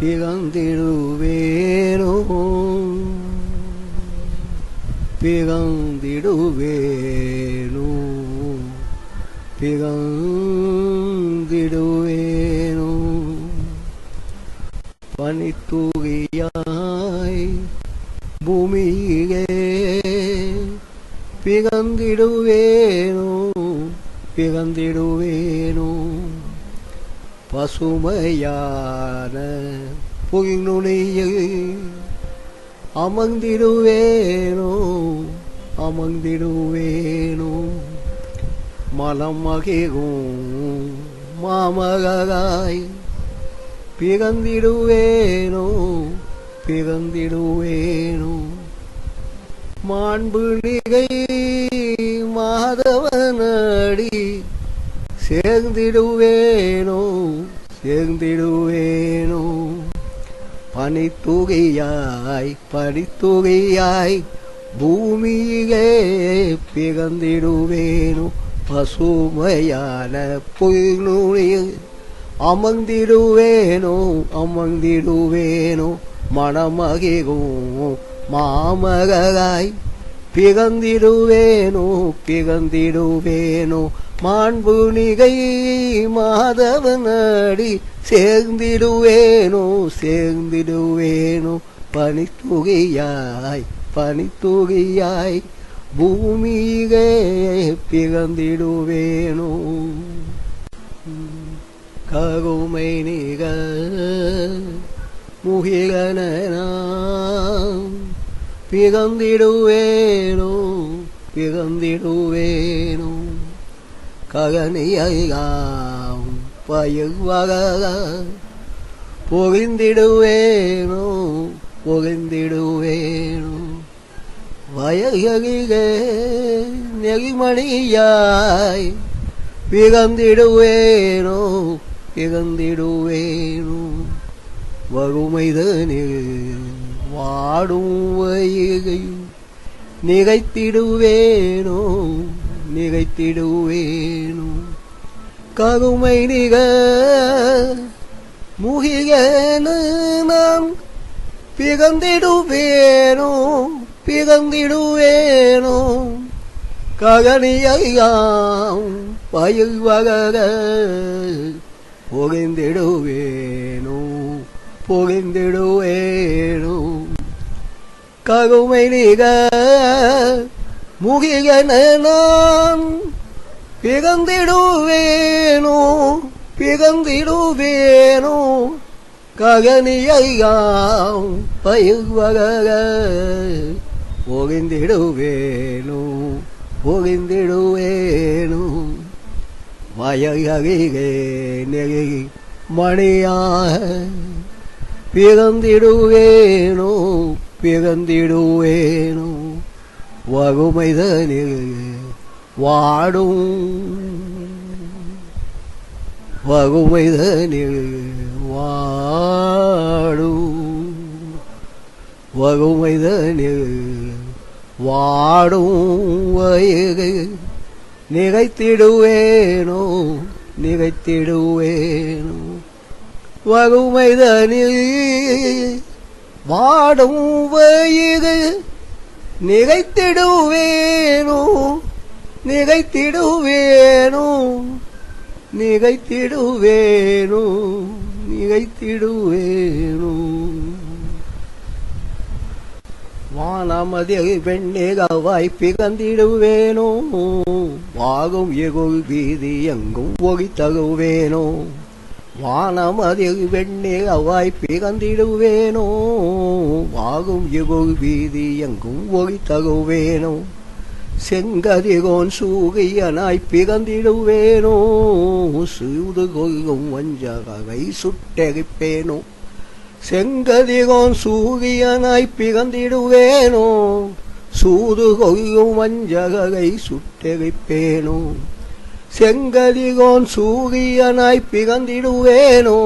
பிறந்திடுவேனோ பிறந்திடுவேனோ பிறந்திடுவேனோ பனித்துளியாய் பூமியிலே பிறந்திடுவேனோ பிறந்திடுவேனோ பசுமையான புல்நுனியில் அமர்ந்திடுவேனோ அமர்ந்திடுவேனோ மலம் மகிழும் மாமகராய் பிறந்திடுவேனோ பிறந்திடுவேனோ மாண்பு நிகை மாதவனடி சேர்ந்திடுவேனோ சேர்ந்திடுவேனோ பனித்துளியாய் பனித்துளியாய் பூமியிலே பிறந்திடுவேனோ பசுமையான புல்நுனியில் அமர்ந்திடுவேனோ அமர்ந்திடுவேனோ மணமகிழும் மாமகராய் பிறந்திடுவேனோ பிறந்திடுவேனோ மாண்பு நிகை மாதவனடி சேர்ந்திடுவேனோ சேர்ந்திடுவேனோ பனித்துளியாய் பனித்துளியாய் பூமியிலே பிறந்திடுவேனோ கருமை நிகர் முகிலனாம் பிறந்திடுவேனோ பிறந்திடுவேனோ ககனியாம் பயிர்வர பொழிந்திடுவேனோ பொழிந்திடுவேனோ வயலிலே நெறிமணியாய் பிறந்திடுவேனோ பிறந்திடுவேனோ வறுமைதனில் வாடும் வயிலை நிகழ்த்திடுவேனோ நிகழ்த்திடுவேனோ கருமை நிகர் முகிலன நாம் பிறந்திடுவேனோ பிறந்திடுவேனோ ககனியாம் பயிர்வர பொழிந்திடுவேனோ பொழிந்திடுவேனோ கருமை நிகர் முகிலன நாம் பிறந்திடுவேனோ பிறந்திடுவேனோ ககனியாம் பயிர்வர பொழிந்திடுவேனோ பொழிந்திடுவேனோ வயலிலே நெறி மணியாக பிறந்திடுவேனோ பிறந்திடுவேனோ வறுமைதனில் வாடும் வறுமைதனில் வாடும் வறுமைதனில் வாடும் வயிறு நிகழ்த்திடுவேனோ நிகழ்த்திடுவேனோ வறுமைதனில் வாடும் வயிறு நிகழ்த்திடுவேனோ நிகழ்த்திடுவேனோ நிகழ்த்திடுவேனோ நிகழ்த்திடுவேனோ வானமதில் வெண்ணெகவாய் பிறந்திடுவேனோ வாகும் எகுள் வீதி எங்கும் ஒளி தருவேனோ வானமதில் வெண்ணெகவாய் பிறந்திடுவேனோ வாகும் எகுள் வீதி எங்கும் ஒளி தருவேனோ செங்கதிரோன் சூரியனாய் பிறந்திடுவேனோ சூது கொள்ளும் வஞ்சகரை சுட்டெரிப்பேனோ செங்கதிரோன் சூரியனாய் பிறந்திடுவேனோ சூது கொள்ளும் வஞ்சகரை சுட்டெரிப்பேனோ செங்கதிரோன் சூரியனாய் பிறந்திடுவேனோ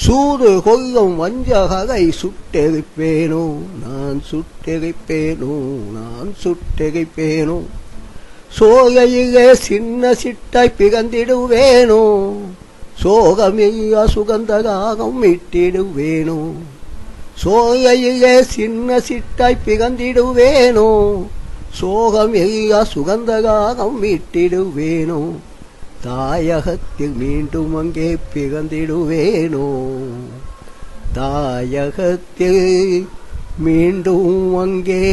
சூது கொள்ளும் வஞ்சகரை சுட்டெரிப்பேனோ நான் சுட்டெரிப்பேனோ நான் சுட்டெரிப்பேனோ சோலையிலே சின்ன சிட்டாய் பிறந்திடுவேனோ சோகமிக சுகந்தகாகம் இட்டிடுவேனோ சோகையிலே சின்ன சிட்டாய் பிகந்திடுவேனோ சோகமிக சுகந்தகாகம் இட்டிடுவேனோ தாயகத்தில் மீண்டும் அங்கே பிகந்திடுவேனோ தாயகத்தில் மீண்டும் அங்கே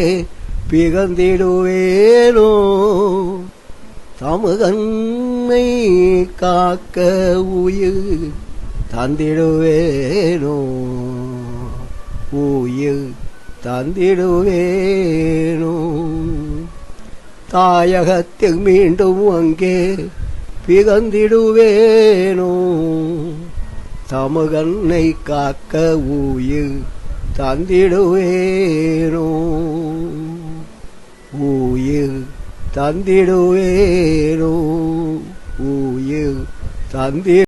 பிகந்திடுவேனோ தமிழன்னை காக்க உயிர் தந்திடுவேனோ உயிர் தந்திடுவேனோ தாயகத்தில் மீண்டும் அங்கே பிகந்திடுவேனோ தமிழன்னை காக்க உயிர் தந்திடுவேனோ உயிர் தந்திடுவேனோ உயிர் தந்தி